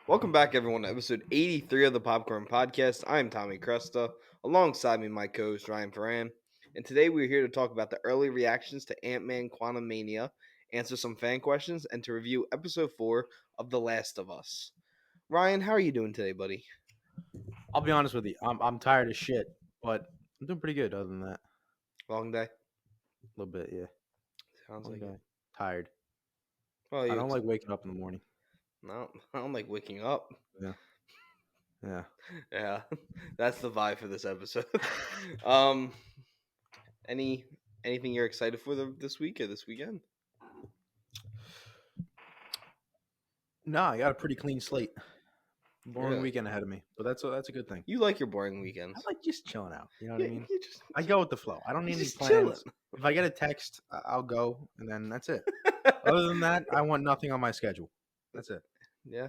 Welcome back, everyone, to episode 83 of the Popcorn Podcast. I'm Tommy Cresta. Alongside me, my co host, Ryan Ferran. And today we're here to talk about the early reactions to Ant-Man Quantumania, answer some fan questions, and to review episode 4 of The Last of Us. Ryan, how are you doing today, buddy? I'll be honest with you. I'm tired as shit, but I'm doing pretty good other than that. Long day? A little bit, yeah. Sounds Long like it. day. Tired. Well, I you don't like waking up in the morning. no, I don't like waking up. Yeah. Yeah. Yeah, that's the vibe for this episode. um, any anything you're excited for this week or this weekend? No, I got a pretty clean slate. Boring Really? weekend ahead of me, but that's a good thing. You like your boring I weekends? like just chilling out. You know what Yeah, I mean? you just I go with the flow. I don't need any just chilling. plans. If I get a text, I'll go, and then that's it. Other than that, I want nothing on my schedule. That's it. Yeah,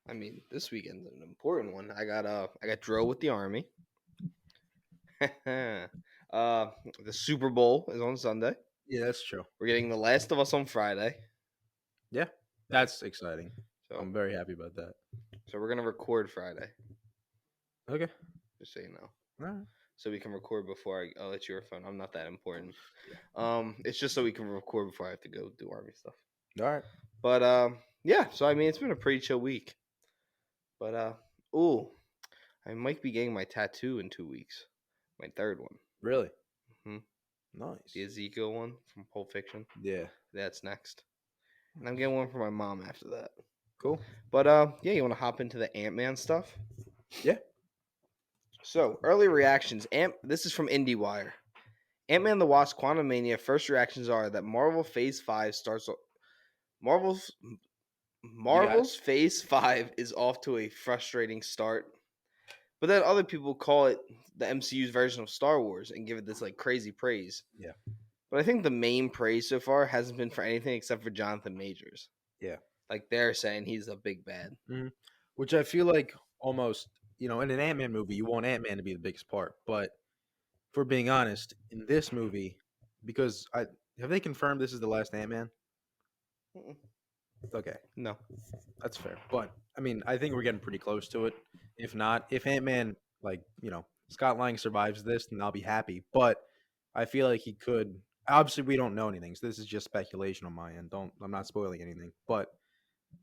I mean this weekend's an important one. I got drill with the army. The Super Bowl is on Sunday. Yeah, that's true. We're getting The Last of Us on Friday. Yeah, that's exciting. So I'm very happy about that. we're gonna record Friday, Okay. just so you know. All right. So we can record before I'll let you your phone. I'm not that important. It's just so we can record before I have to go do army stuff. All right. But yeah. So I mean, it's been a pretty chill week. But I might be getting my tattoo in 2 weeks. My third one. Really? Mhm. Nice. The Ezekiel one from Pulp Fiction. Yeah. That's next. And I'm getting one for my mom after that. Cool. But yeah, you want to hop into the Ant-Man stuff? Yeah. So, early reactions. This is from IndieWire. Ant-Man the Wasp Quantumania first reactions are that Marvel's Phase 5 is off to a frustrating start. But then other people call it the MCU's version of Star Wars and give it this like crazy praise. Yeah. But I think the main praise so far hasn't been for anything except for Jonathan Majors. Yeah. Like they're saying he's a big bad. Which I feel like almost, in an Ant-Man movie, you want Ant-Man to be the biggest part. But for being honest, in this movie, because have they confirmed this is the last Ant-Man? Mm-mm. Okay, No. that's fair. But I mean, I think we're getting pretty close to it. If not, if Ant-Man, Scott Lang survives this, then I'll be happy. But I feel like he could. Obviously, we don't know anything, so this is just speculation on my end. I'm not spoiling anything. But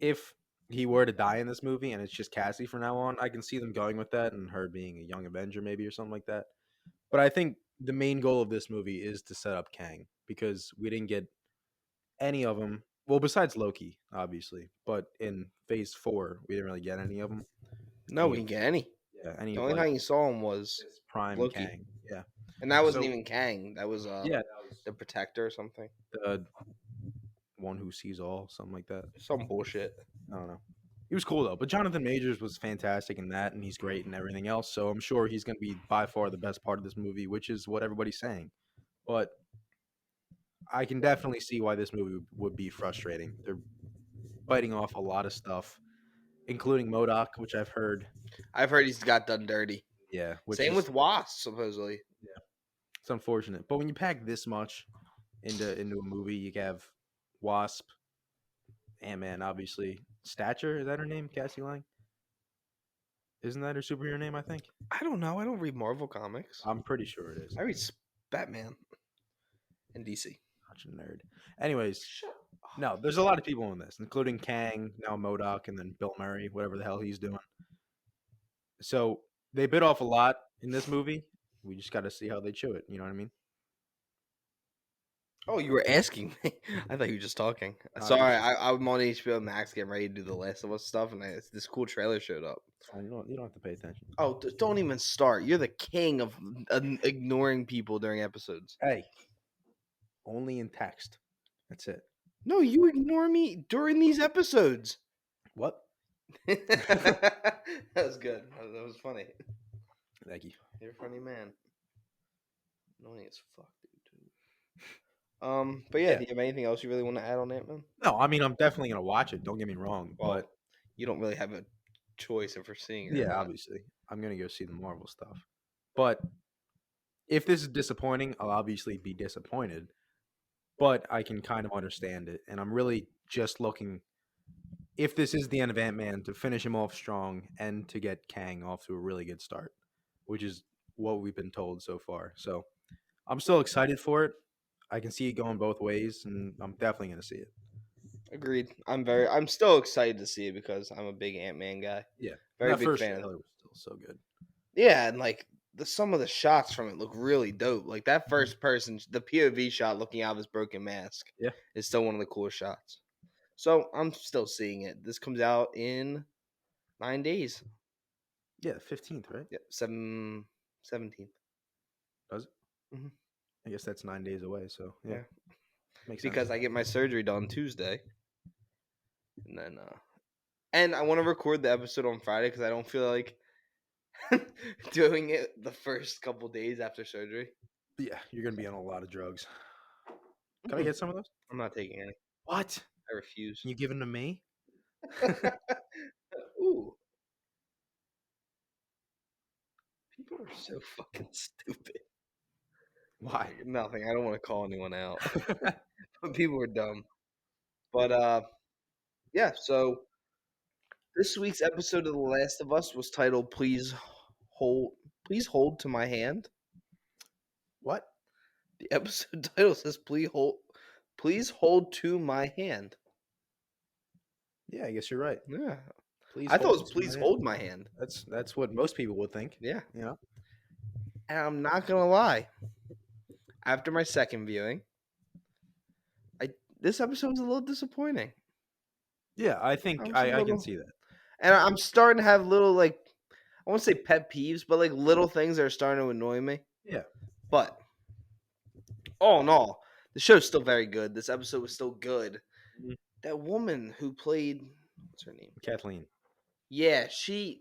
if he were to die in this movie and it's just Cassie from now on, I can see them going with that and her being a young Avenger maybe or something like that. But I think the main goal of this movie is to set up Kang because we didn't get any of them. Well, besides Loki, obviously, but in Phase 4, we didn't really get any of them. No, we didn't get any. Any The of only time you saw him was Prime Loki. Kang. Yeah, And that wasn't So- even Kang. That was yeah, that was the Protector or something. the one who sees all, something like that. Some bullshit. I don't know. He was cool though, but Jonathan Majors was fantastic in that, and he's great in everything else. So I'm sure he's going to be by far the best part of this movie, which is what everybody's saying. But I can definitely see why this movie would be frustrating. They're biting off a lot of stuff, including MODOK, which I've heard. I've heard he's got done dirty. Yeah, Same with Wasp, supposedly. it's unfortunate. But when you pack this much into a movie, you have Wasp, Ant-Man, obviously. Stature, is that her name? Cassie Lang? Isn't that her superhero name, I think? I don't know. I don't read Marvel comics. I'm pretty sure it is. I read Batman and DC. Such a nerd. Anyways, no, there's a lot of people in this, including Kang, now MODOK, and then Bill Murray, whatever the hell he's doing. So they bit off a lot in this movie. We just got to see how they chew it. You know what I mean? Oh, you were asking me. I thought you were just talking. Sorry, I'm on HBO Max getting ready to do the Last of Us stuff, and this cool trailer showed up. You don't have to pay attention. Oh, don't even start. You're the king of ignoring people during episodes. Hey, only in text. That's it. No, you ignore me during these episodes. What? That was good. That was funny. Thank you. You're a funny man. Annoying as fuck, dude. But yeah, do you have anything else you really want to add on Ant-Man? No, I mean I'm definitely gonna watch it. Don't get me wrong, Well, but you don't really have a choice if we're seeing it. or yeah, not. obviously I'm gonna go see the Marvel stuff. But if this is disappointing, I'll obviously be disappointed. But I can kind of understand it, and I'm really just looking if this is the end of Ant-Man, to finish him off strong and to get Kang off to a really good start, which is what we've been told so far. So I'm still excited for it. I can see it going both ways, and I'm definitely going to see it. Agreed. I'm still excited to see it because I'm a big Ant-Man guy. Yeah. Very That big first fan. trailer was still so good. Yeah, and like some of the shots from it look really dope. Like that first person, the POV shot looking out of his broken mask, Yeah. is still one of the coolest shots. So I'm still seeing it. This comes out in 9 days. Yeah, the 15th, right? Yep, 17th. Does it? Mhm. I guess that's 9 days away. So yeah, Yeah, makes sense. because I get my surgery done Tuesday, and then and I want to record the episode on Friday because I don't feel like doing it the first couple days after surgery. Yeah, you're going to be on a lot of drugs. Can I get some of those? I'm not taking any. What? I refuse. You giving to me? Ooh, people are so fucking stupid. Why? Nothing. I don't want to call anyone out, but people are dumb. But yeah. So this week's episode of The Last of Us was titled hold Please Hold to My Hand." What? The episode title says Please hold to my hand." Yeah, I guess you're right. Yeah. Please I thought it hold was this in my Please hand. Hold My Hand. That's what most people would think. Yeah. You know? And I'm not gonna lie. After my second viewing, this episode was a little disappointing. Yeah, I think I was a I can little, see that. and I'm starting to have little like I won't say pet peeves, but like little things that are starting to annoy me. Yeah. But all in all, the show's still very good. This episode was still good. Mhm. That woman who played what's her name? Kathleen. Yeah, she's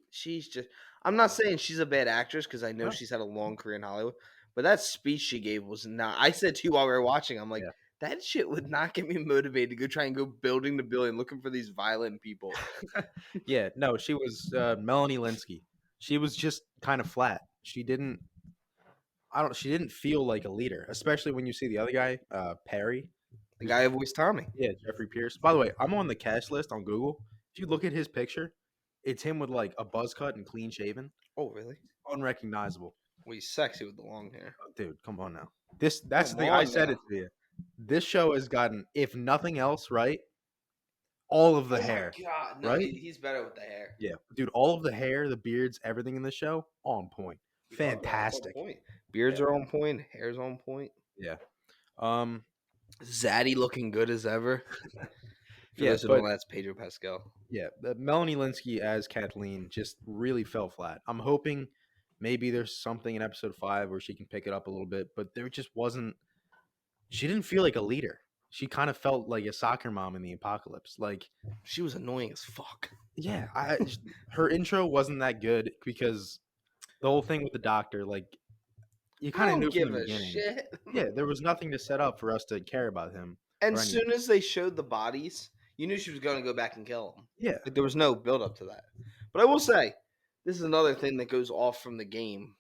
just. I'm not saying she's a bad actress because I know No. she's had a long career in Hollywood, but that speech she gave was not. I said to you while we were watching, I'm like, Yeah. that shit would not get me motivated to go try and go building to building looking for these violent people. Yeah, no, she was Melanie Linsky. She was just kind of flat. She didn't feel like a leader, especially when you see the other guy, Perry. The who's guy who voiced Tommy. Yeah, Jeffrey Pierce. By the way, I'm on the cast list on Google. If you look at his picture, it's him with like a buzz cut and clean shaven. Oh, really? Unrecognizable. Well, he's sexy with the long hair. Oh, dude, come on now. That's Come the thing. I on said now. it to you. This show has gotten, if nothing else, right, all of the Oh hair. my god, no, right? he's better with the hair. Yeah, dude, all of the hair, the beards, everything in the show, on point. It's on Fantastic. point. Beards are on point. Hair's on point. Yeah. Zaddy looking good as ever. For Yeah, those who but don't know, that's Pedro Pascal. yeah, Melanie Linsky as Kathleen just really fell flat. I'm hoping maybe there's something in episode 5 where she can pick it up a little bit, but there just wasn't. She didn't feel like a leader. She kind of felt like a soccer mom in the apocalypse. Like, She was annoying as fuck. yeah, her intro wasn't that good because the whole thing with the doctor, like, you I kind of don't knew from give the a beginning. shit. Yeah, there was nothing to set up for us to care about him. And or as anything. soon as they showed the bodies, you knew she was going to go back and kill him. Yeah, Like there was no build up to that. But I will say, this is another thing that goes off from the game.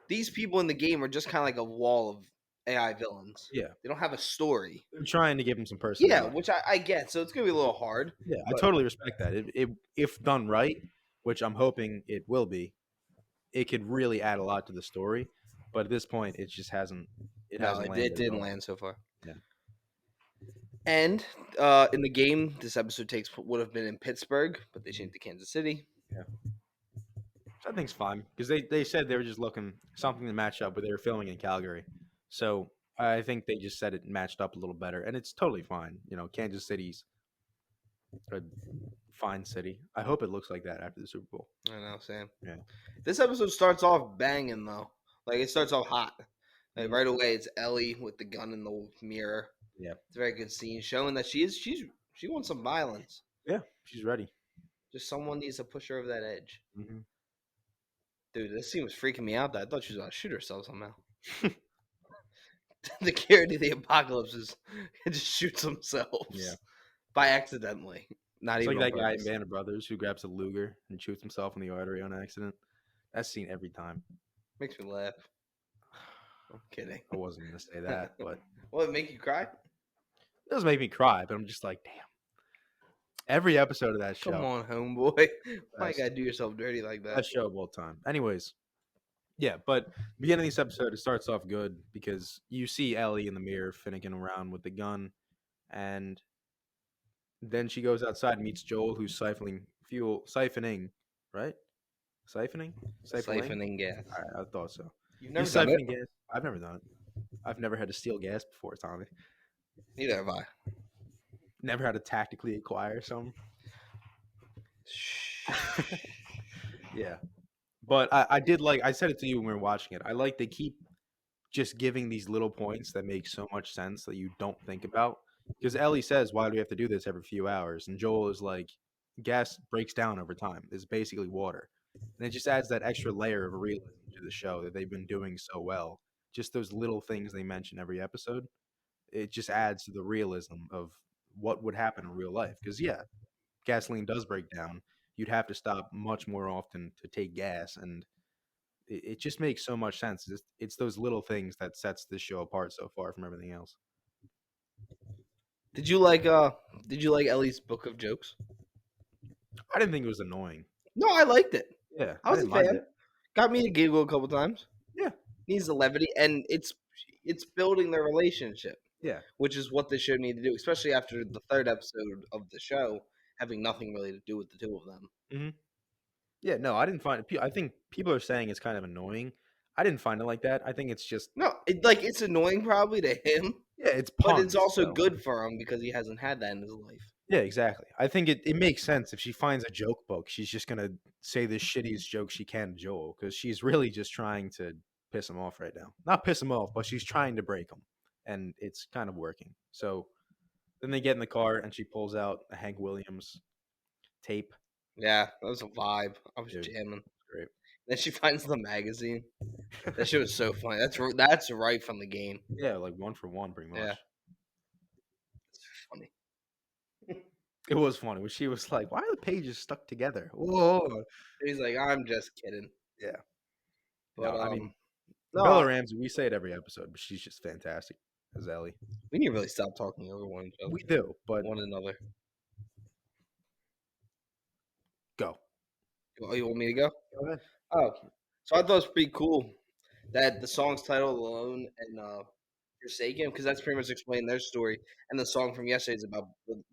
These people in the game are just kind of like a wall of AI villains. yeah. They don't have a story. They're trying to give him some Yeah, personality. which I get. So it's gonna be a little hard. Yeah, I but- totally respect that. If done right, which I'm hoping it will be, it could really add a lot to the story. But at this point, it just hasn't. It No, hasn't landed. it at didn't all. land so far. Yeah. And in the game, this episode would have been in Pittsburgh, but they changed to Kansas City. Yeah. I think it's fine because they said they were just looking something to match up, but they were filming in Calgary, so I think they just said it matched up a little better, and it's totally fine. You know, Kansas City's a fine city. I hope it looks like that after the Super Bowl. I know, Sam. Yeah. This episode starts off banging though. Like it starts off hot. Like right away, it's Ellie with the gun in the mirror. Yeah. It's a very good scene showing that she wants some violence. Yeah, she's ready. Just someone needs to push her over that edge. Mm-hmm. Dude, this scene was freaking me out. I thought she was gonna shoot herself somehow. The character of the apocalypse is it just shoots themselves. Yeah. By accidentally. Not It's even like on that guy in purpose. Band of Brothers who grabs a Luger and shoots himself in the artery on accident. That's seen every time. Makes me laugh. I'm kidding. I wasn't gonna say that, but Will it make you cry? it doesn't make me cry. But I'm just like, damn. Every episode of that Come show. on, homeboy. Why you Best, gotta do yourself dirty like that? best show of all time. Anyways, yeah, but beginning of this episode, it starts off good because you see Ellie in the mirror finicking around with the gun, and then she goes outside and meets Joel, who's siphoning, right? Siphoning. Siphoning gas. All right, I thought so. You've never He's done it? siphoning gas. I've never done it. I've never had to steal gas before, Tommy. Neither have I. Never had to tactically acquire some. Yeah. But I did like, I said it to you when we were watching it. I like they keep just giving these little points that make so much sense that you don't think about. Because Ellie says, why do we have to do this every few hours? And Joel is like, gas breaks down over time. It's basically water. And it just adds that extra layer of realism to the show that they've been doing so well. Just those little things they mention every episode. It just adds to the realism of what would happen in real life. Because, yeah, gasoline does break down. You'd have to stop much more often to take gas. And it just makes so much sense. It's those little things that sets this show apart so far from everything else. Did you like Ellie's book of jokes? I didn't think it was annoying. No, I liked it. Yeah, I I was a didn't mind fan. it. Got me to giggle a couple times. Yeah, Needs the levity, and it's building their relationship, yeah. which is what the show needed to do, especially after the third episode of the show having nothing really to do with the two of them. Hmm. Yeah, no, I didn't find it. I think people are saying it's kind of annoying. I didn't find it like that. I think it's just, No, it's annoying probably to him, yeah, it's but it's puns. also So. good for him because he hasn't had that in his life. Yeah, exactly. I think it makes sense if she finds a joke book, she's just gonna say the shittiest joke she can to Joel because she's really just trying to piss him off right now. Not piss him off, but she's trying to break him, and it's kind of working. So then they get in the car and she pulls out a Hank Williams tape. Yeah, that was a vibe. I was Dude, jamming. great. Then she finds the magazine. That shit was so funny. That's right from the game. Yeah, like one for one, pretty much. Yeah, it's funny. It was funny when she was like, "Why are the pages stuck together?" Whoa. He's like, I'm just kidding. Yeah. But No, I mean, no, Bella Ramsey. We say it every episode, but she's just fantastic as Ellie. we need to really stop talking over one We do, but another. go. Oh, you want me to go? Go ahead. Oh, so I thought it was pretty cool that the song's titled "Alone" and "Forsaken" because that's pretty much explaining their story. And the song from yesterday is about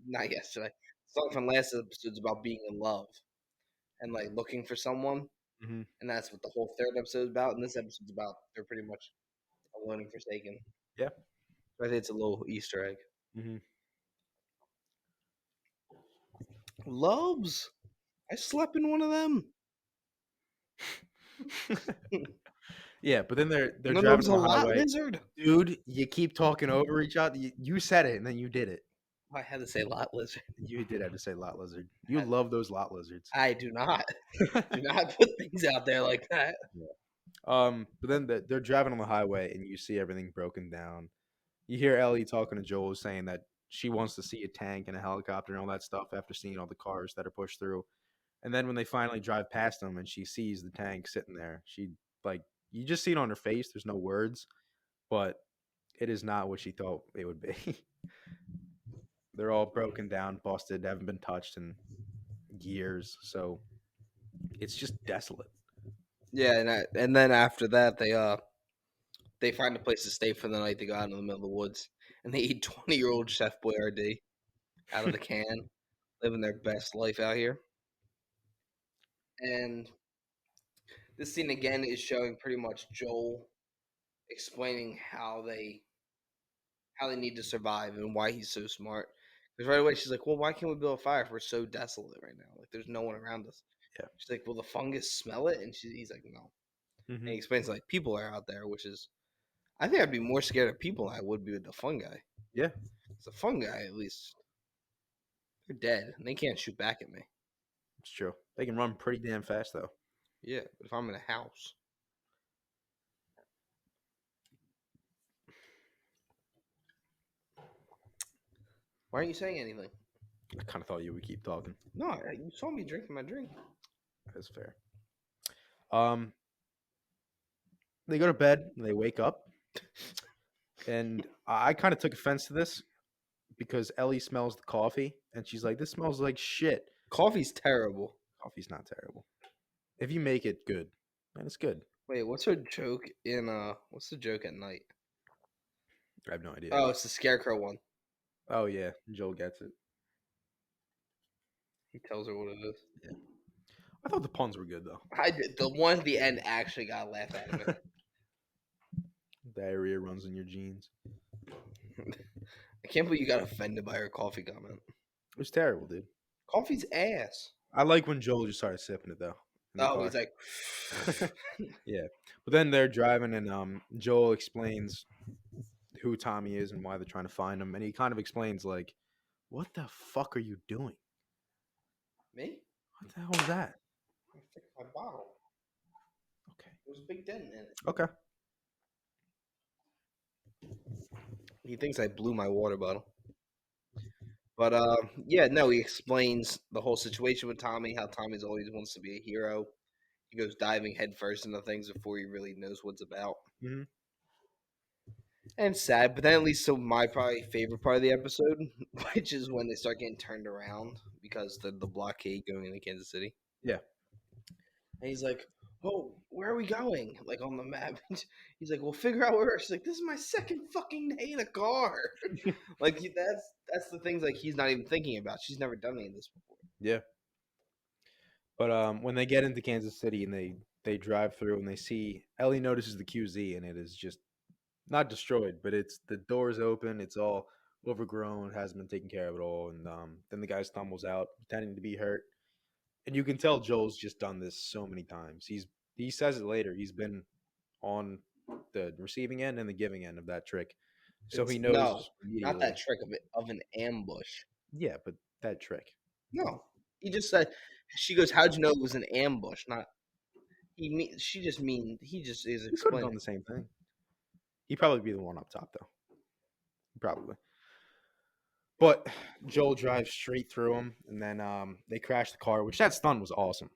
not yesterday. The song from last episode is about being in love and like looking for someone, Mm-hmm. and that's what the whole third episode is about. And this episode's about they're pretty much alone and forsaken. Yeah. So I think it's a little Easter egg. Mm-hmm. Loves. I slept in one of them. Yeah, but then they're No, driving was on a the lot highway. lizard. Dude, you keep talking over each other. You said it and then you did it. I had to say lot lizard. You did have to say lot lizard. You love those lot lizards. I do not. Do not put things out there like that. But then they're driving on the highway and you see everything broken down. You hear Ellie talking to Joel saying that she wants to see a tank and a helicopter and all that stuff after seeing all the cars that are pushed through. And then when they finally drive past them and she sees the tank sitting there, she like you just see it on her face. There's no words, but it is not what she thought it would be. They're all broken down, busted, haven't been touched in years, so it's just desolate. Yeah, and then after that they find a place to stay for the night. They go out in the middle of the woods and they eat 20-year-old Chef Boyardee out of the can, living their best life out here. And this scene again is showing pretty much Joel explaining how they need to survive and why he's so smart. Because right away she's like, "Well, why can't we build a fire if we're so desolate right now? Like, there's no one around us." Yeah. She's like, "Will the fungus smell it?" And he's like, "No." Mm-hmm. And he explains like people are out there, which is, I think I'd be more scared of people than I would be with the fungi. Yeah, The fungi, at least, they're dead and they can't shoot back at me. it's true. They can run pretty damn fast, though. Yeah, but if I'm in a house, why aren't you saying anything? I kind of thought you would keep talking. No, you saw me drinking my drink. That's fair. They go to bed and they wake up, and I kind of took offense to this because Ellie smells the coffee and she's like, "This smells like shit." Coffee's terrible. Coffee's not terrible. If you make it good, then it's good. Wait, what's her joke in what's the joke at night? I have no idea. Oh, it's the scarecrow one. Oh yeah, Joel gets it. He tells her what it is. Yeah. I thought the puns were good though. I did. The one at the end actually got a laugh out of me. Diarrhea runs in your genes. I can't believe you got offended by her coffee comment. It was terrible, dude. Coffee's ass. I like when Joel just started sipping it though. In the Oh, car. he's like, Yeah. But then they're driving and Joel explains who Tommy is and why they're trying to find him. And he kind of explains like, what the fuck are you doing? me? What the hell was that? I fixed my bottle. Okay. There was a big dent in it. Okay. He thinks I blew my water bottle. But yeah, no, he explains the whole situation with Tommy, how Tommy's always wants to be a hero. He goes diving headfirst into things before he really knows what's about. Mm-hmm. And it's sad, but then it leads to my probably favorite part of the episode, which is when they start getting turned around because the blockade going into Kansas City. Yeah. And he's like, "Oh, where are we going?" Like on the map. He's like, "Well, figure out where." She's like, "This is my second fucking day in a car." Like that's the things like he's not even thinking about. She's never done any of this before. Yeah. But when they get into Kansas City and they drive through and they see Ellie notices the QZ and it is just not destroyed, but it's the doors open, it's all overgrown, hasn't been taken care of at all, and then the guy stumbles out pretending to be hurt, and you can tell Joel's just done this so many times. He says it later. He's been on the receiving end and the giving end of that trick, so he knows No, not immediately. that trick of an ambush. Yeah, but that trick. No, he just said. She goes, "How'd you know it was an ambush?" Not he. She just mean he just is He could have explaining. done the same thing. He'd probably be the one up top though. Probably. But Joel drives straight through him, and then they crash the car, which that stunt was awesome.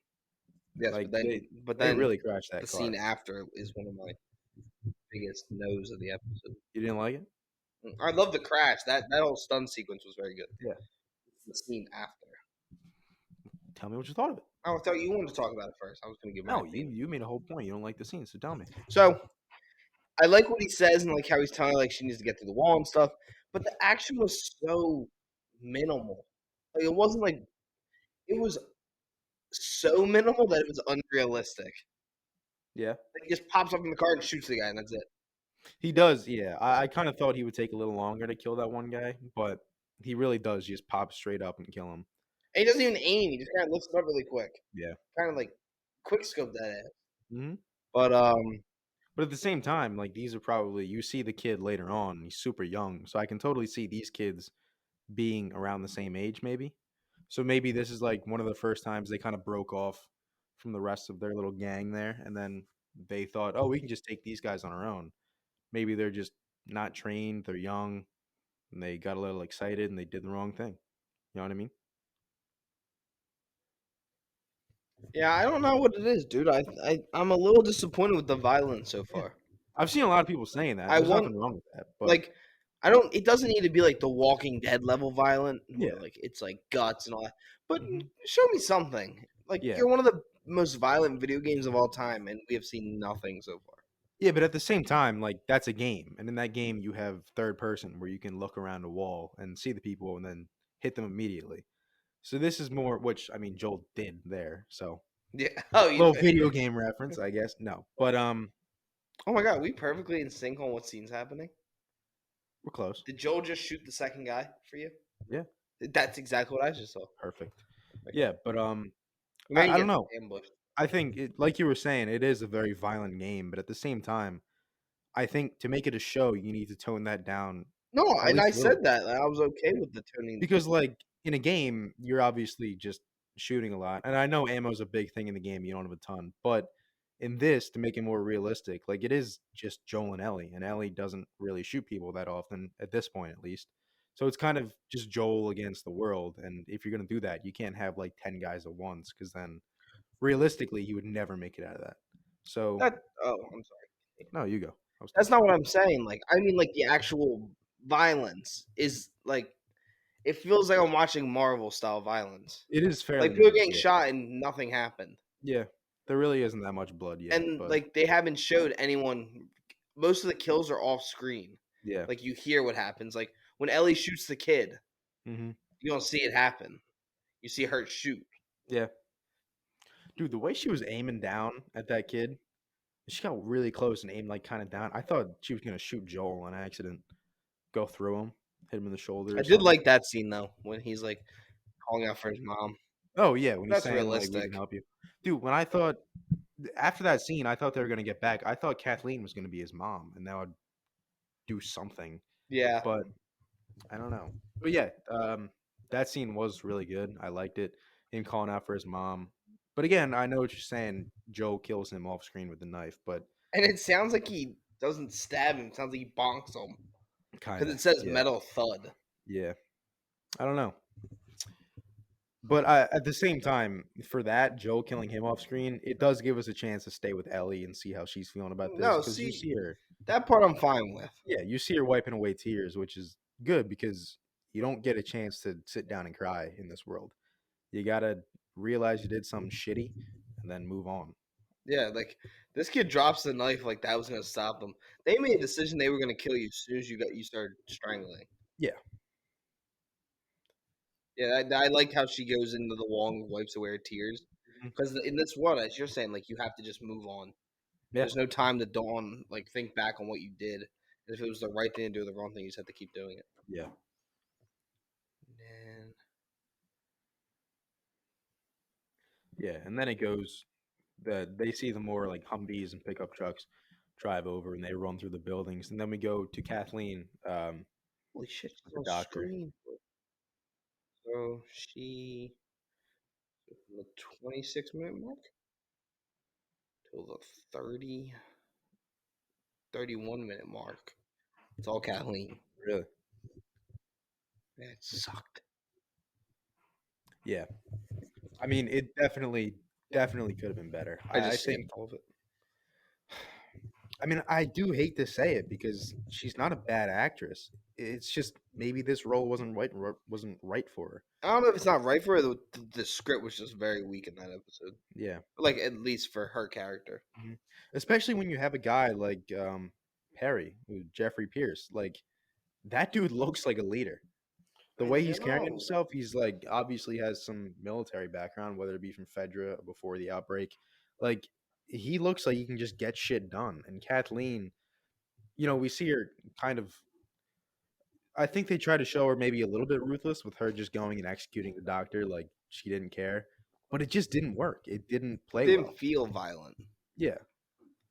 Yes, Like, but they then really crashed that the car. scene after is one of my biggest no's of the episode. You didn't like it? I love the crash. That whole stun sequence was very good. Yeah. It's the scene after. Tell me what you thought of it. I thought you wanted to talk about it first. I was going to give my No, opinion. you made a whole point. You don't like the scene, so tell me. So I like what he says and like how he's telling her like she needs to get through the wall and stuff, but the action was so minimal. Like it wasn't like it was so minimal that it was unrealistic. Yeah. Like he just pops up in the car and shoots the guy, and that's it. He does, yeah. I kind of thought he would take a little longer to kill that one guy, but he really does just pop straight up and kill him. And he doesn't even aim. He just kind of lifts it up really quick. Yeah. Kind of like quick scope that ass. Mm-hmm. But But at the same time, like these are probably you see the kid later on, he's super young, so I can totally see these kids being around the same age, maybe. So maybe this is like one of the first times they kind of broke off from the rest of their little gang there, and then they thought, oh, we can just take these guys on our own. Maybe they're just not trained, they're young, and they got a little excited and they did the wrong thing. You know what I mean? yeah, I don't know what it is, dude. I'm a little disappointed with the violence so Yeah. far. I've seen a lot of people saying that. I There's want nothing wrong with that. But like I don't. It doesn't need to be like the Walking Dead level violent, where Yeah. like it's like guts and all that. But Mhm. show me something. Like Yeah. you're one of the most violent video games of all time, and we have seen nothing so far. Yeah, but at the same time, like that's a game, and in that game you have third person where you can look around a wall and see the people and then hit them immediately. So this is more, which I mean, Joel did there. So Yeah. Oh, little video game reference, I guess. No, but Oh my god, we perfectly in sync on what scene's happening. we're close. Did Joel just shoot the second guy for you? Yeah. That's exactly what I just saw. Perfect. Yeah, but Man, I don't know. Ambushed. I think like you were saying, it is a very violent game, but at the same time, I think to make it a show, you need to tone that down No, at and I least a little said that. I was okay with the tuning. because like in a game, you're obviously just shooting a lot. And I know ammo's a big thing in the game, you don't have a ton. But in this, to make it more realistic, like it is just Joel and Ellie doesn't really shoot people that often at this point at least. So it's kind of just Joel against the world. And if you're gonna do that, you can't have like 10 guys at once, because then realistically he would never make it out of that. So I'm sorry. no, you go. That's not what I'm saying. Like, I mean, like the actual violence is like it feels like I'm watching Marvel style violence. It is Like fairly people are nice. getting Yeah. shot and nothing happened. Yeah. There really isn't that much blood yet, And, but like, they haven't showed anyone most of the kills are off screen. yeah. Like, you hear what happens, like, when Ellie shoots the kid, Hmm. you don't see it happen. You see her shoot. Yeah. Dude, the way she was aiming down at that kid, she got really close and aimed like kind of down. I thought she was gonna shoot Joel on accident, go through him, hit him in the shoulder I or did something. like that scene, though, when he's, like, calling out for his mom. Oh yeah, when he's That's saying like we can realistic. help you, dude. When I thought after that scene, I thought they were gonna get back. I thought Kathleen was gonna be his mom, and that would do something. Yeah. But I don't know. But yeah, that scene was really good. I liked it. Him calling out for his mom. But again, I know what you're saying. Joe kills him off screen with the knife, but And it sounds like he doesn't stab him, it sounds like he bonks him. kind Because of, it says yeah, metal thud. yeah. I don't know. But at the same time, for that, Joe killing him off screen, it does give us a chance to stay with Ellie and see how she's feeling about this No, because you see, see her, that part I'm fine with. yeah, you see her wiping away tears, which is good because you don't get a chance to sit down and cry in this world. You gotta realize you did something shitty and then move on. Yeah, like, this kid drops the knife like that was gonna stop them. They made a decision they were gonna kill you as soon as you started strangling. Yeah. Yeah, I liked how she goes into the wall and wipes away her tears. Mhm. Because in this world, as you're saying, like, you have to just move on. Yeah. There's no time to dawn, like, think back on what you did. And if it was the right thing to do or the wrong thing, you just have to keep doing it. Yeah. And Yeah. And then it goes that they see the more like Humvees and pickup trucks drive over and they run through the buildings. And then we go to Kathleen, holy shit, she's the on doctor. screen. So she from the 26-minute mark till the 31-minute mark. It's all Kathleen. Really? Man, it sucked. Yeah. I mean, it definitely could have been better. I I just think skipped all of it. I mean, I do hate to say it because she's not a bad actress. It's just maybe this role wasn't right for her. I don't know if it's not right for her. The script was just very weak in that episode. Yeah. Like, at least for her character. Mhm. Especially when you have a guy like Perry, Jeffrey Pierce. Like that dude looks like a leader. The I way he's carrying know. himself, he's like obviously has some military background, whether it be from Fedra or before the outbreak. Like he looks like he can just get shit done. And Kathleen, we see her kind of. I think they try to show her maybe a little bit ruthless with her just going and executing the doctor like she didn't care, but it just didn't work. It didn't It play didn't well. feel violent. Yeah.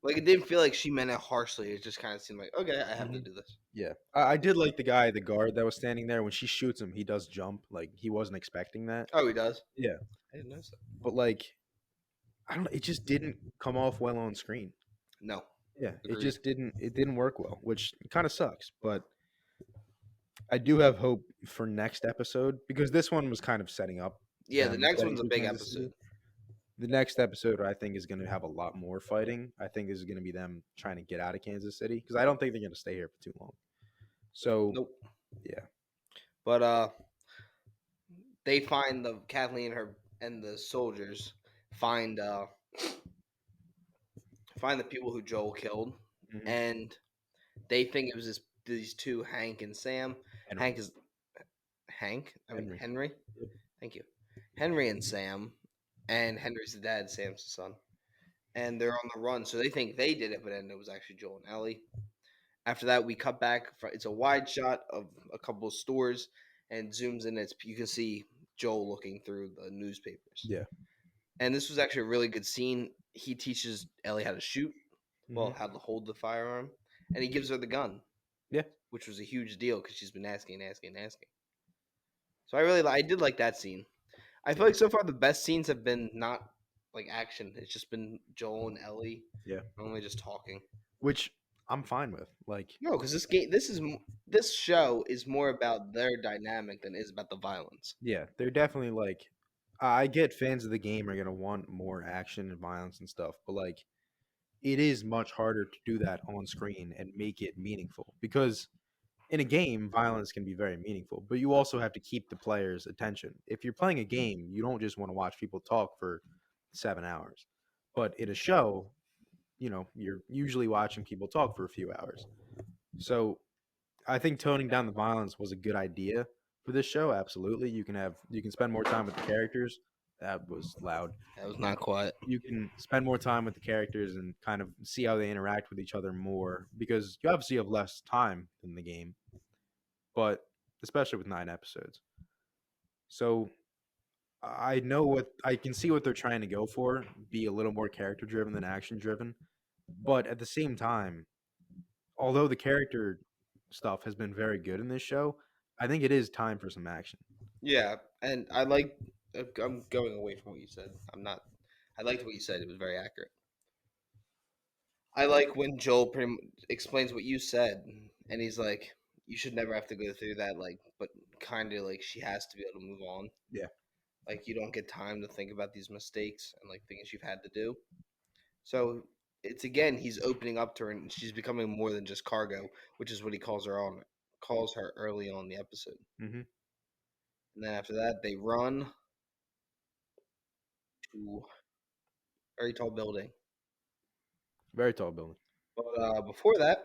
Like, it didn't feel like she meant it harshly. It just kind of seemed like, okay, I have to Mhm. do this. Yeah, I did like the guy, the guard that was standing there. When she shoots him, he does jump. Like he wasn't expecting that. Oh, he does? Yeah, I didn't notice that. but like I don't know, it just didn't come off well on screen. No. Yeah, it Agreed. just didn't. It didn't work well, which kind of sucks. But I do have hope for next episode because this one was kind of setting up Yeah, the them next getting one's a to big Kansas City. episode. The next episode, I think, is going to have a lot more fighting. I think this is going to be them trying to get out of Kansas City because I don't think they're going to stay here for too long. So Nope. yeah, But they find the Kathleen and her and the soldiers find find the people who Joel killed, Mhm. and they think it was these two, Hank and Sam. Henry. Hank is Hank. I mean Henry. Henry. Yep. Thank you. Henry and Sam, and Henry's the dad. Sam's the son, and they're on the run. So they think they did it, but then it was actually Joel and Ellie. After that, we cut back. It's a wide shot of a couple of stores, and zooms in. You can see Joel looking through the newspapers. Yeah. And this was actually a really good scene. He teaches Ellie how to shoot, well, Mhm. how to hold the firearm, and he gives her the gun, Yeah. which was a huge deal because she's been asking. So I did like that scene. I feel Yeah. like so far the best scenes have been not like action. It's just been Joel and Ellie Yeah. normally just talking. Which I'm fine with. Like, No, because this show is more about their dynamic than it is about the violence. yeah, they're definitely like I get fans of the game are gonna want more action and violence and stuff, but like it is much harder to do that on screen and make it meaningful because in a game, violence can be very meaningful, but you also have to keep the player's attention. If you're playing a game, you don't just want to watch people talk for 7 hours. But in a show, you're usually watching people talk for a few hours. So I think toning down the violence was a good idea for this show. Absolutely. You can spend more time with the characters. That was loud. That was not quiet. You can spend more time with the characters and kind of see how they interact with each other more because you obviously have less time in the game, but especially with 9 episodes. So I can see what they're trying to go for, be a little more character driven than action driven. But at the same time, although the character stuff has been very good in this show, I think it is time for some action. Yeah, and I like. I'm going away from what you said. I'm not. I liked what you said. It was very accurate. I like when Joel explains what you said, and he's like, "You should never have to go through that." Like, but kind of like she has to be able to move on. Yeah. Like, you don't get time to think about these mistakes and like things you've had to do. So it's again, he's opening up to her, and she's becoming more than just cargo, which is what he calls her early on in the episode. Mm-hmm. And then after that, they run to a very tall building. Very tall building. But before that,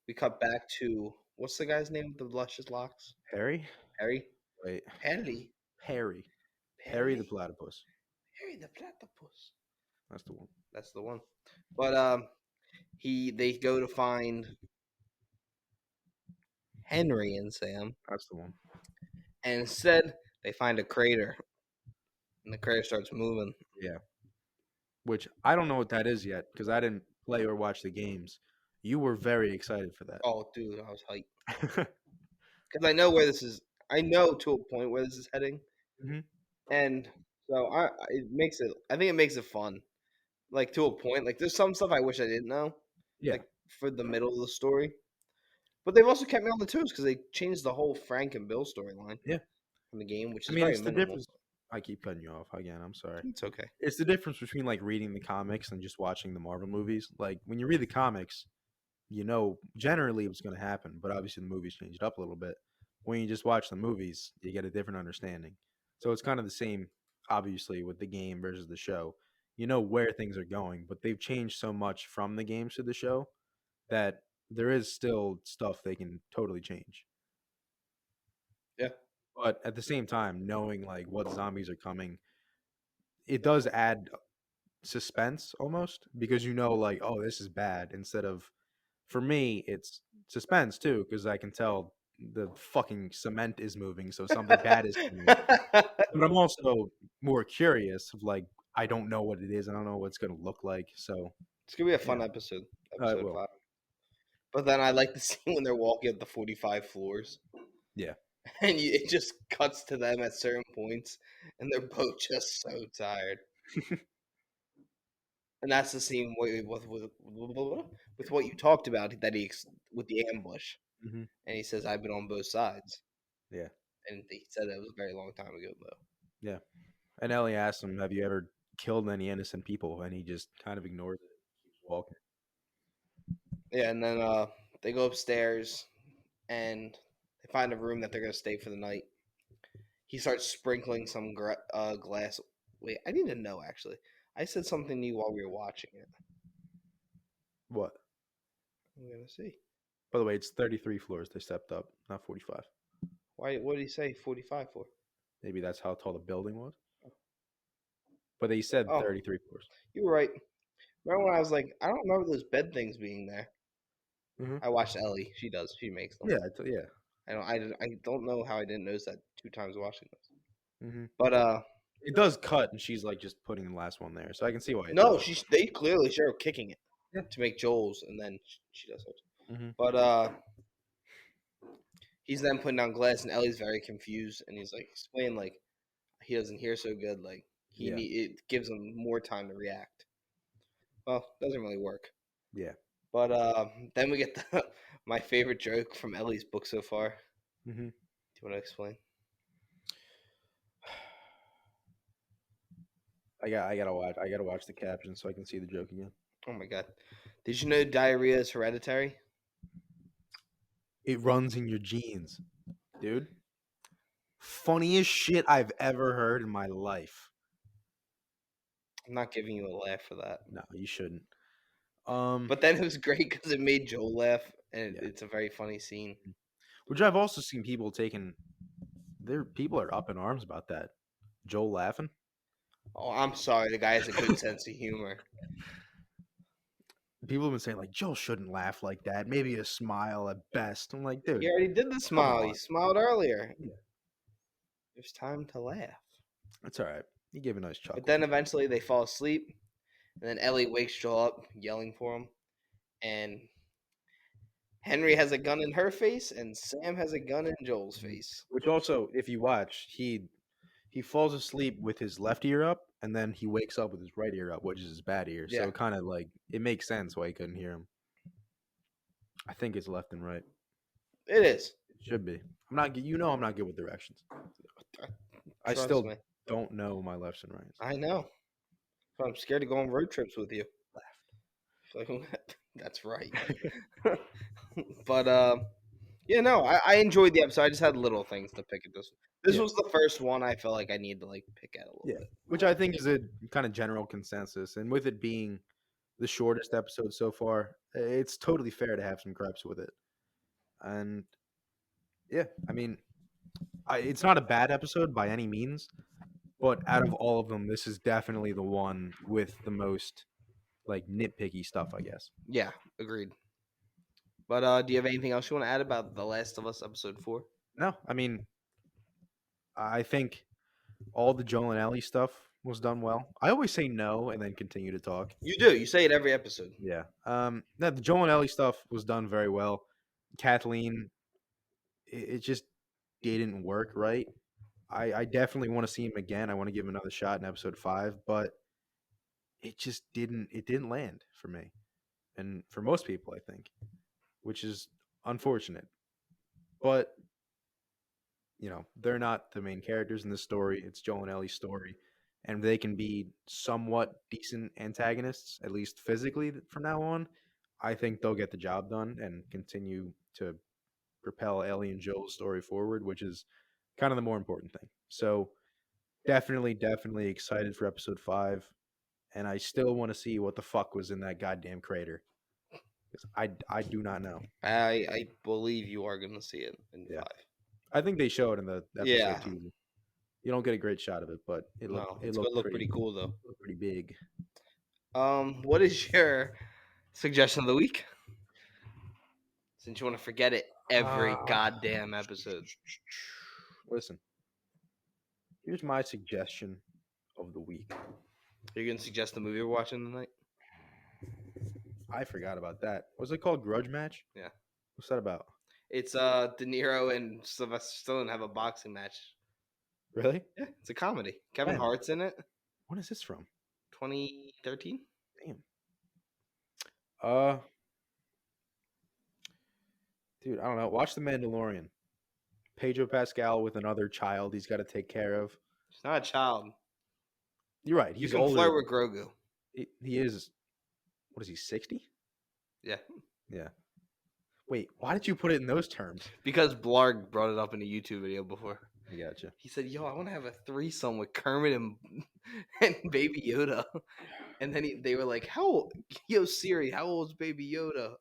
we cut back to what's the guy's name with the luscious locks? Harry? Harry. Wait. Perry. Harry. Harry the Perry. platypus. Harry the platypus. That's the one. That's the one. But they go to find Henry and Sam, That's the one. and instead they find a crater, and the crater starts moving. Yeah. Which I don't know what that is yet because I didn't play or watch the games. You were very excited for that. Oh, dude, I was hyped because I know where this is. I know to a point where this is heading, Mhm. and so it makes it. I think it makes it fun, like to a point. Like there's some stuff I wish I didn't know, Yeah. like for the middle of the story. But they've also kept me on the toes because they changed the whole Frank and Bill storyline Yeah. from the game, which I is mean, very it's the minimal. difference. I keep cutting you off again. I'm sorry. It's okay. It's the difference between like reading the comics and just watching the Marvel movies. Like when you read the comics, you know generally what's going to happen, but obviously the movies changed up a little bit. When you just watch the movies, you get a different understanding. So it's kind of the same, obviously, with the game versus the show. You know where things are going, but they've changed so much from the games to the show that there is still stuff they can totally change. Yeah. But at the same time, knowing like what zombies are coming, it does add suspense almost because you know like, oh, this is bad instead of for me it's suspense too because I can tell the fucking cement is moving so something bad is coming. But I'm also more curious of like I don't know what it is. I don't know what it's going to look like. So It's gonna be a yeah, fun episode, it episode will. 5. But then I like the scene when they're walking up the 45 floors, Yeah. and it just cuts to them at certain points, and they're both just so tired. And that's the scene with what you talked about that with the ambush, Hmm. and he says, "I've been on both sides," Yeah. and he said it was a very long time ago though. Yeah. And Ellie asked him, "Have you ever killed any innocent people?" And he just kind of ignores it, keeps walking. Yeah, and then they go upstairs and they find a room that they're gonna stay for the night. He starts sprinkling some glass. Wait, I need to know actually. I said something to you while we were watching it. What? I'm gonna see. By the way, it's 33 floors. They stepped up, not 45. Why? What did he say? 45 for? Maybe that's how tall the building was. But they said Oh, 33 floors. you were right. Remember when I was like, I don't remember those bed things being there. Hmm. I watched Ellie. She does. She makes them. Yeah, yeah. I don't know how I didn't notice that 2 times watching this. Hmm. But It does cut, and she's like just putting the last one there, so I can see why it no, does. they clearly show her kicking it Yeah. to make Joel's, and then she does hers. Hmm. But he's then putting down glass, and Ellie's very confused, and he's like explaining like he doesn't hear so good, like Yeah. it gives him more time to react. Well, doesn't really work. Yeah. But then we get my favorite joke from Ellie's book so far. Hmm. Do you want to explain? I gotta watch the caption so I can see the joke again. Oh my god! Did you know diarrhea is hereditary? It runs in your genes, dude. Funniest shit I've ever heard in my life. I'm not giving you a laugh for that. No, you shouldn't. But then it was great because it made Joel laugh, and Yeah. it's a very funny scene. Which I've also seen people taking. People are up in arms about that. Joel laughing. Oh, I'm sorry. The guy has a good sense of humor. People have been saying like Joel shouldn't laugh like that. Maybe a smile at best. I'm like, dude, He already did the come smile. He on. smiled earlier. Yeah. It's time to laugh. That's all right. You gave a nice But chuckle. then eventually they fall asleep, and then Ellie wakes Joel up, yelling for him, and Henry has a gun in her face, and Sam has a gun in Joel's face. Which also, if you watch, he falls asleep with his left ear up, and then he wakes up with his right ear up, which is his bad ear. So Yeah. it kind of like it makes sense why he couldn't hear him. I think it's left and right. It is. It should be. I'm not. I'm not good with directions. I Trust still me. don't know my lefts and rights. I know. But I'm scared to go on road trips with you. Left. That's right. But yeah, no, I enjoyed the episode. I just had little things to pick at this. This Yeah. was the first one I felt like I needed to like pick at a little Yeah, bit. which I think is a kind of general consensus, and with it being the shortest episode so far, it's totally fair to have some gripes with it. And yeah, I mean, it's not a bad episode by any means, but out of all of them, this is definitely the one with the most like nitpicky stuff, I guess. Yeah, agreed. But do you have anything else you want to add about The Last of Us episode 4? No, I mean, I think all the Joel and Ellie stuff was done well. I always say no and then continue to talk. You do. You say it every episode. Yeah. No, the Joel and Ellie stuff was done very well. Kathleen, it just didn't work right. I definitely want to see him again. I want to give him another shot in episode 5, but it just didn't land for me. And for most people, I think, which is unfortunate. But they're not the main characters in this story. It's Joel and Ellie's story, and they can be somewhat decent antagonists, at least physically, from now on. I think they'll get the job done and continue to propel Ellie and Joel's story forward, which is kind of the more important thing. So definitely excited for episode 5, and I still want to see what the fuck was in that goddamn crater. 'Cause I do not know. I believe you are going to see it in Yeah. 5. I think they show it in the episode Yeah. teaser. You don't get a great shot of it, but it No, looked it's going to look pretty cool though. looked pretty big. What is your suggestion of the week? Since you want to forget it every goddamn episode. Listen, here's my suggestion of the week. You're going to suggest the movie we're watching tonight? I forgot about that. Was it called Grudge Match? Yeah. What's that about? It's De Niro and Sylvester Stallone have a boxing match. Really? Yeah, it's a comedy. Kevin When? Hart's in it. When is this from? 2013. Damn. Dude, I don't know. Watch The Mandalorian. Pedro Pascal with another child he's got to take care of. He's not a child. You're right. You He's can older. flirt with Grogu. He is. What is he? 60? Yeah. Yeah. Wait, why did you put it in those terms? Because Blarg brought it up in a YouTube video before. I gotcha. He said, "Yo, I want to have a threesome with Kermit and Baby Yoda." And then they were like, "How old? Yo, Siri, how old is Baby Yoda?"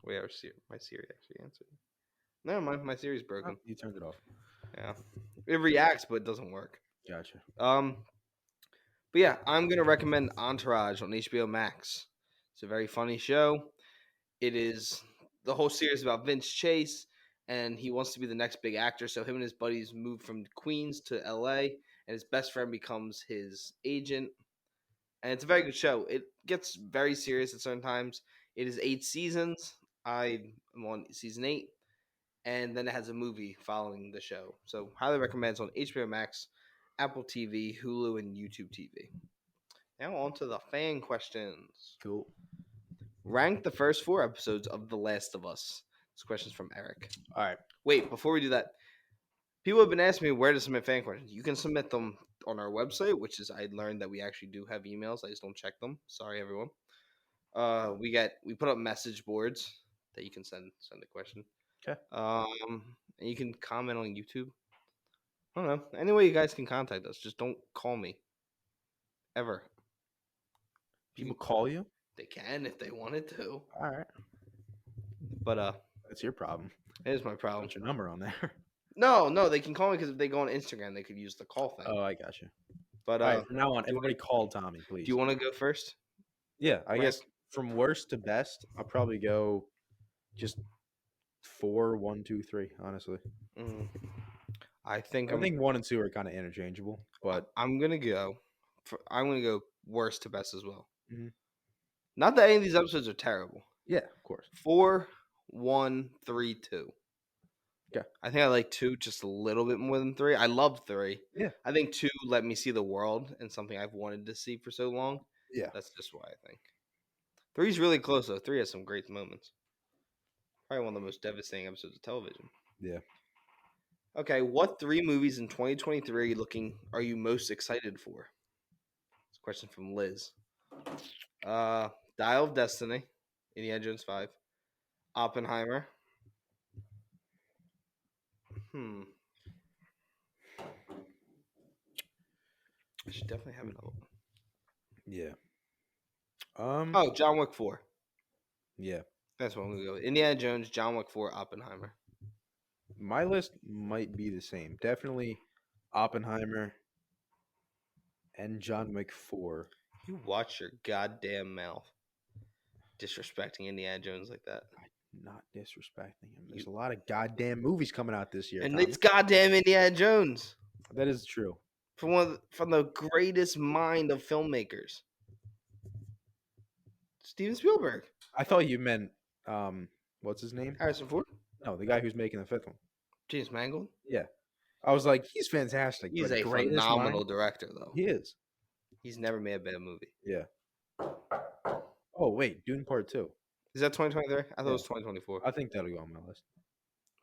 Wait, my Siri actually answered. No, my Siri's broken. Oh, you turned it off. Yeah, it reacts, but it doesn't work. Gotcha. But yeah, I'm gonna recommend Entourage on HBO Max. It's a very funny show. It is the whole series about Vince Chase, and he wants to be the next big actor. So him and his buddies move from Queens to LA, and his best friend becomes his agent. And it's a very good show. It gets very serious at certain times. It is 8 seasons. I am on season 8, and then it has a movie following the show. So highly recommend. It's on HBO Max, Apple TV, Hulu, and YouTube TV. Now on to the fan questions. Cool. Rank the first 4 episodes of The Last of Us. This question's from Eric. All right. Wait, before we do that, people have been asking me where to submit fan questions. You can submit them on our website, which is I learned that we actually do have emails. I just don't check them. Sorry, everyone. We put up message boards that you can send a question. Okay. And you can comment on YouTube. I don't know. Any way you guys can contact us. Just don't call me. Ever. People call you? They can if they wanted to. All right. But That's your problem. it is my problem. Put your number on there. No, they can call me because if they go on Instagram, they could use the call thing. Oh, I got you. But All right, from now on, everybody call Tommy, please. do you want to go first? Yeah, I Rank? guess from worst to best, I'll probably go just 4, 1, 2, 3. Honestly, I think I think 1 and 2 are kind of interchangeable, but I'm gonna go. I'm gonna go worst to best as well. Mhm. Not that any of these episodes are terrible. yeah, of course. 4, 1, 3, 2. Okay. I think I like 2 just a little bit more than 3. I love 3. Yeah. I think 2 let me see the world and something I've wanted to see for so long. Yeah. That's just why I think. 3 is really close though. 3 has some great moments. Probably one of the most devastating episodes of television. Yeah. Okay, what 3 movies in 2023 are you most excited for? It's a question from Liz. Dial of Destiny, Indiana Jones 5, Oppenheimer. I should definitely have another one. Yeah. Oh, John Wick 4. Yeah. That's what I'm gonna go with. Indiana Jones, John Wick 4, Oppenheimer. My list might be the same. Definitely Oppenheimer and John Wick 4. You watch your goddamn mouth. Disrespecting Indiana Jones like that. I'm not disrespecting him. There's a lot of goddamn movies coming out this year. And Tommy. it's goddamn Indiana Jones. That is true. From the greatest mind of filmmakers. Steven Spielberg. I thought you meant what's his name? Harrison Ford. No, the guy who's making the 5th one. James Mangold. Yeah. I was like, he's fantastic. He's but a greatest phenomenal mind? director, though. He is. He's never made a bad movie. Yeah. Oh, wait. Dune Part 2. Is that 2023? I thought Yeah. it was 2024. I think that'll go on my list.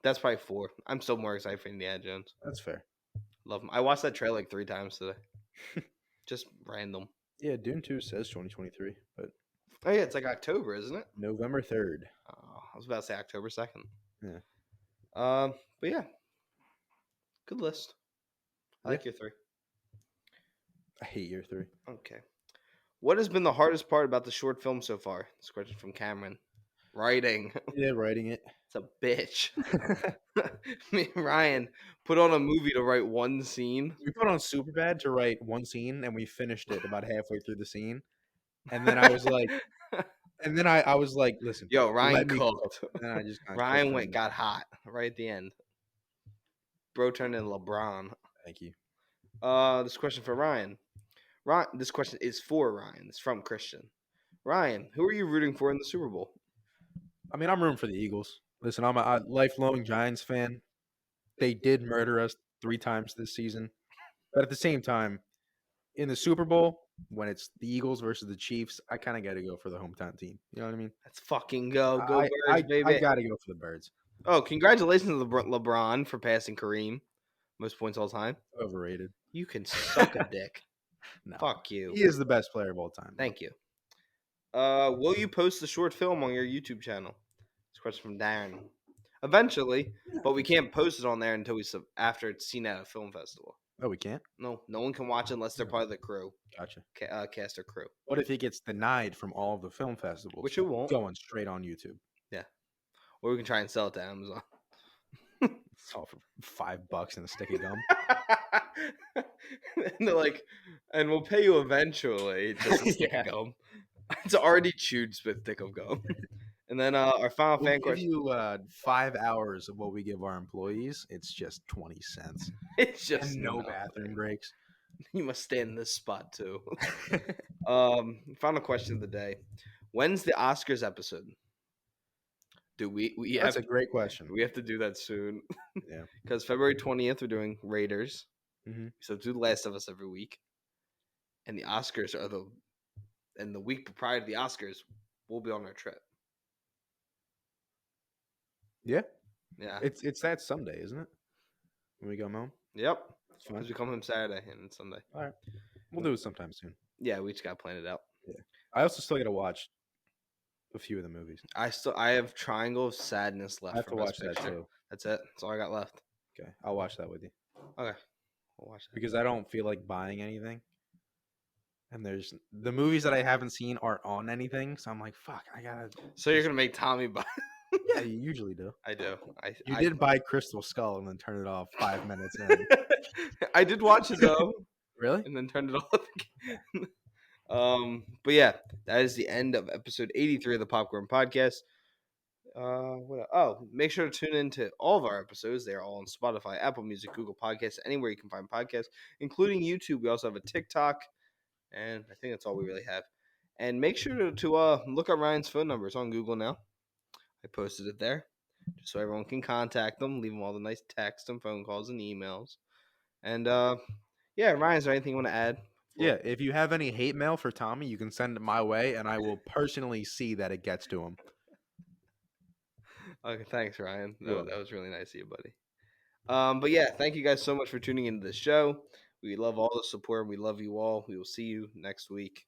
That's probably 4. I'm still more excited for Indiana Jones. That's fair. Love him. I watched that trailer like 3 times today. Just random. Yeah, Dune 2 says 2023, but Oh, yeah. It's like October, isn't it? November 3rd. I was about to say October 2nd. Yeah. But yeah. Good list. I like your 3. I hate year 3. Okay. What has been the hardest part about the short film so far? This question from Cameron. Writing. Yeah, writing it. It's a bitch. Me and Ryan put on a movie to write one scene. We put on Superbad to write one scene, and we finished it about halfway through the scene. And then I was like, I was like, listen, Yo, Ryan let me cooked. cook. And I just kinda Ryan cooked and- got hot right at the end. Bro turned into LeBron. Thank you. This question for Ryan. This question is for Ryan. It's from Christian. Ryan, who are you rooting for in the Super Bowl? I mean, I'm rooting for the Eagles. Listen, I'm a lifelong Giants fan. They did murder us 3 times this season. But at the same time, in the Super Bowl, when it's the Eagles versus the Chiefs, I kind of got to go for the hometown team. You know what I mean? Let's fucking go. Go Birds, baby. I got to go for the Birds. Oh, congratulations to LeBron for passing Kareem. Most points all time. Overrated. You can suck a dick. No. Fuck you. He is the best player of all time. Thank you. Will you post the short film on your YouTube channel? This question from Darren. Eventually, but we can't post it on there until after it's seen at a film festival. Oh, we can't? No one can watch it unless they're part of the crew. Gotcha. Cast or crew. What if he gets denied from all of the film festivals? Which it won't. Going straight on YouTube. Yeah. Or we can try and sell it to Amazon. It's all for $5 and a stick of gum. And they're like, and we'll pay you eventually. Just a stick of gum. It's already chewed stick of gum. And then our final fan We'll give question. you 5 hours of what we give our employees. It's just 20 cents. It's just And no nothing. bathroom breaks. You must stand in this spot too. Final question of the day. When's the Oscars episode? Do we That's a great question. We have to do that soon. Yeah. Because February 20th we're doing Raiders. Mhm. So do The Last of Us every week. And the Oscars are the week prior to the Oscars, we'll be on our trip. Yeah. Yeah. It's that Sunday, isn't it? When we come home? Yep. It's fine. Because we come home Saturday and Sunday. All right. We'll do it sometime soon. Yeah, we just got to plan it out. Yeah. I also still got to watch a few of the movies. I have Triangle of Sadness I left have for to Best watch that Picture. too. That's it. That's all I got left. Okay, I'll watch that with you Okay, we'll watch that. because I don't feel like buying anything. And there's the movies that I haven't seen aren't on anything, so I'm like, fuck, I gotta. So you're gonna make Tommy buy? Yeah, you usually do. I do. You I did buy Crystal Skull and then turn it off 5 minutes in. I did watch it though, Really? and then turned it off again. But yeah, that is the end of episode 83 of the Popcorn Podcast. Make sure to tune in to all of our episodes. They are all on Spotify, Apple Music, Google Podcasts, anywhere you can find podcasts, including YouTube. We also have a TikTok, and I think that's all we really have. And make sure to look up Ryan's phone number. It's on Google now. I posted it there, just so everyone can contact them, leave them all the nice texts and phone calls and emails. And yeah, Ryan, is there anything you want to add? Yeah, if you have any hate mail for Tommy, you can send it my way, and I will personally see that it gets to him. Okay, thanks, Ryan. You're That welcome. was really nice of you, buddy. But yeah, thank you guys so much for tuning into the show. We love all the support. We love you all. We will see you next week.